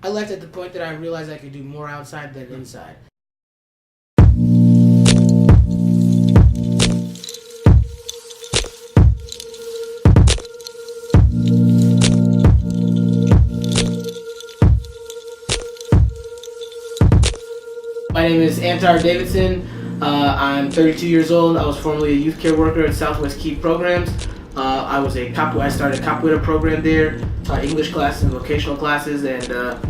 I left at the point that I realized I could do more outside than inside. My name is Antar Davidson. I'm 32 years old. I was formerly a youth care worker at Southwest Key Programs. I started a capoeira program there, taught English classes and vocational classes, and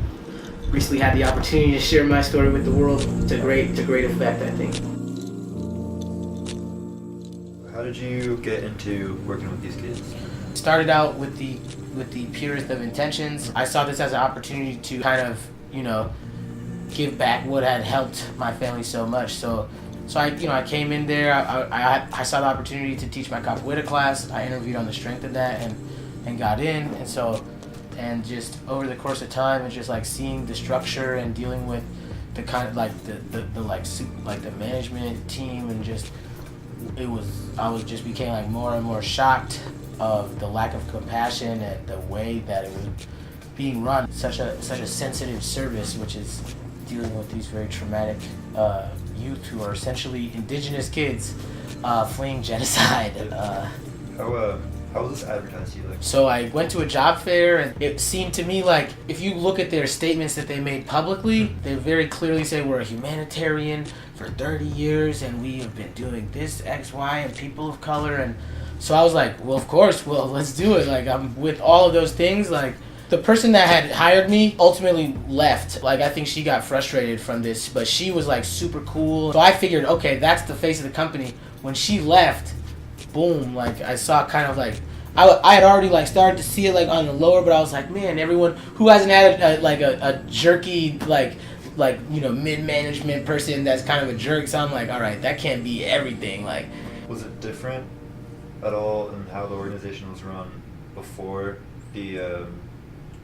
recently had the opportunity to share my story with the world to great effect, I think. How did you get into working with these kids? Started out with the purest of intentions. I saw this as an opportunity to kind of, give back what had helped my family so much. So I came in there. I saw the opportunity to teach my capoeira class. I interviewed on the strength of that and got in. And just over the course of time, it's just like seeing the structure and dealing with the kind of like the management team, and just became like more and more shocked of the lack of compassion and the way that it was being run. Such a sensitive service, which is dealing with these very traumatic youth who are essentially indigenous kids fleeing genocide. How was this advertised to you? So I went to a job fair, and it seemed to me like if you look at their statements that they made publicly, they very clearly say we're a humanitarian for 30 years and we have been doing this, X, Y, and people of color. And so I was like, well, of course, well, let's do it. Like, I'm with all of those things. Like, the person that had hired me ultimately left. Like, I think she got frustrated from this, but she was like super cool. So I figured, okay, that's the face of the company. When she left, boom, like I saw kind of like, I had already like started to see it like on the lower, but I was like, man, everyone who hasn't had a jerky mid-management person that's kind of a jerk, so I'm like, all right, that can't be everything. Like, was it different at all in how the organization was run before the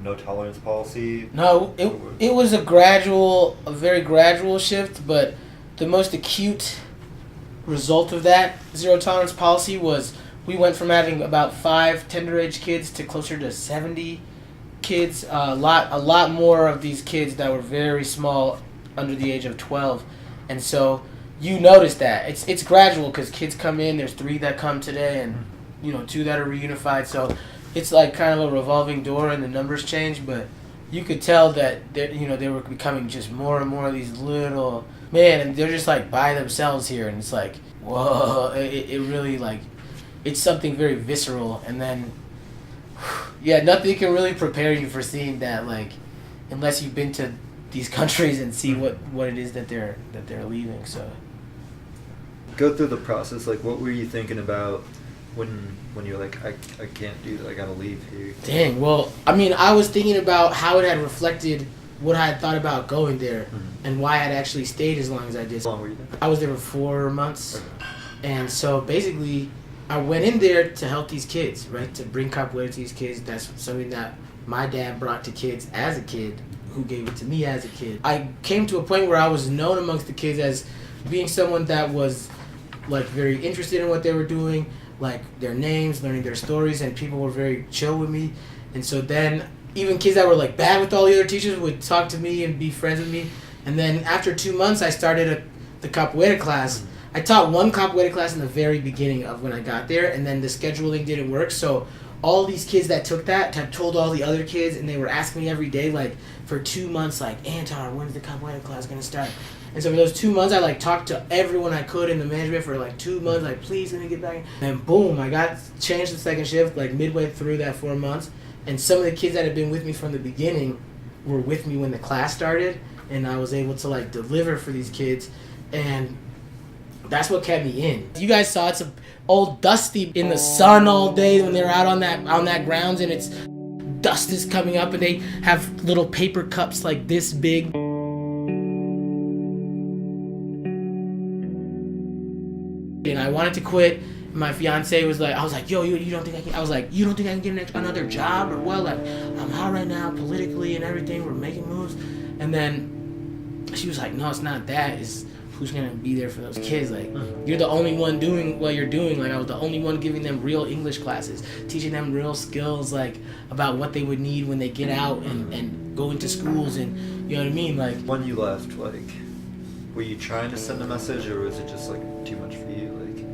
no tolerance policy? No, it was a very gradual shift, but the most acute result of that zero tolerance policy was we went from having about 5 tender age kids to closer to 70 kids. A lot more of these kids that were very small, under the age of 12, and so you notice that it's gradual because kids come in. There's 3 that come today, and 2 that are reunified. So it's like kind of a revolving door, and the numbers change, but you could tell that they were becoming just more and more of these little and they're just like by themselves here, and it's like, whoa, it really like, it's something very visceral. And then nothing can really prepare you for seeing that, like, unless you've been to these countries and see what it is that they're leaving. So go through the process. Like, what were you thinking about when you're like, I can't do that, I gotta leave here? Dang, well, I mean, I was thinking about how it had reflected what I had thought about going there, and why I had actually stayed as long as I did. How long were you there? I was there for 4 months. Okay. And so basically I went in there to help these kids, right? To bring capoeira to these kids. That's something that my dad brought to kids as a kid, who gave it to me as a kid. I came to a point where I was known amongst the kids as being someone that was like very interested in what they were doing, like their names, learning their stories, and people were very chill with me. And so then even kids that were like bad with all the other teachers would talk to me and be friends with me. And then after 2 months, I started the capoeira class. I taught 1 capoeira class in the very beginning of when I got there, and then the scheduling didn't work. So all these kids that took that had told all the other kids, and they were asking me every day, like for 2 months, like, Antar, when's the capoeira class gonna start? And so for those 2 months, I like talked to everyone I could in the management for like 2 months, like, please let me get back. And then boom, I got changed to second shift like midway through that 4 months. And some of the kids that had been with me from the beginning were with me when the class started, and I was able to like deliver for these kids, and that's what kept me in. You guys saw it's old dusty in the sun all day when they're out on that grounds, and it's dust is coming up, and they have little paper cups like this big. And I wanted to quit. My fiance was like, I was like, yo, you don't think I can? I was like, you don't think I can get another job or what? Like, I'm hot right now politically and everything. We're making moves. And then she was like, no, it's not that. It's who's gonna be there for those kids? Like, you're the only one doing what you're doing. Like, I was the only one giving them real English classes, teaching them real skills, like, about what they would need when they get out and go into schools, and you know what I mean? Like, when you left, like, were you trying to send a message, or was it just like too much for you? Like,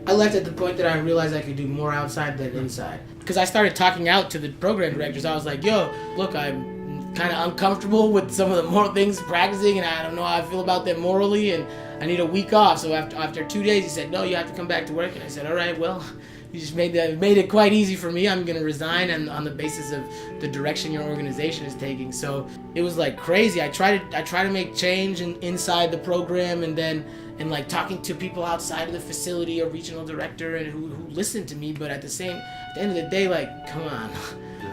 I left at the point that I realized I could do more outside than inside. Because I started talking out to the program directors. I was like, yo, look, I'm kind of uncomfortable with some of the more things practicing, and I don't know how I feel about them morally, and I need a week off. So after 2 days, he said, no, you have to come back to work. And I said, all right, well, you just made it quite easy for me. I'm going to resign on the basis of the direction your organization is taking. So it was like crazy. I try to make change inside the program, and like talking to people outside of the facility, a regional director, and who listened to me. But at the end of the day, like, come on.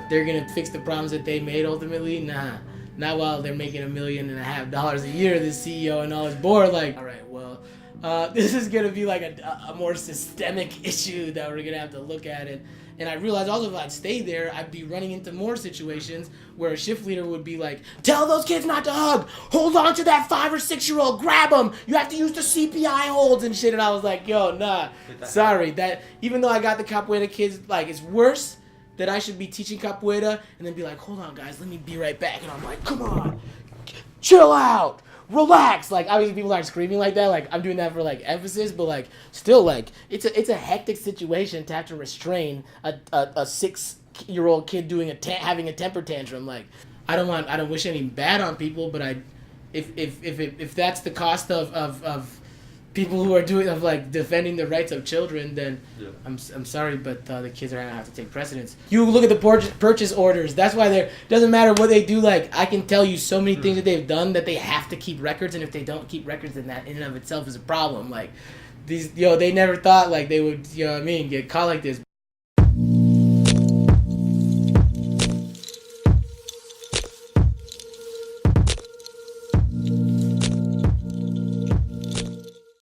They're going to fix the problems that they made ultimately? Nah. Not while they're making $1.5 million a year, the CEO and all his board. Like, all right, well, this is going to be like a more systemic issue that we're going to have to look at it. And I realized also if I'd stayed there, I'd be running into more situations where a shift leader would be like, tell those kids not to hug. Hold on to that 5 or 6-year-old. Grab them. You have to use the CPI holds and shit. And I was like, yo, nah, sorry. That even though I got the capoeira kids, like, it's worse that I should be teaching capoeira and then be like, hold on, guys, let me be right back. And I'm like, come on, chill out, relax. Like, obviously people aren't screaming like that. Like, I'm doing that for, like, emphasis, but, like, still, like, it's a hectic situation to have to restrain a 6-year-old kid having a temper tantrum. Like, I don't wish any bad on people, but if that's the cost of people who are defending the rights of children, then yeah. I'm sorry, but the kids are gonna have to take precedence. You look at the purchase orders. That's why doesn't matter what they do. Like, I can tell you so many things that they've done that they have to keep records, and if they don't keep records, then that in and of itself is a problem. Like, they never thought like they would, you know what I mean, get caught like this.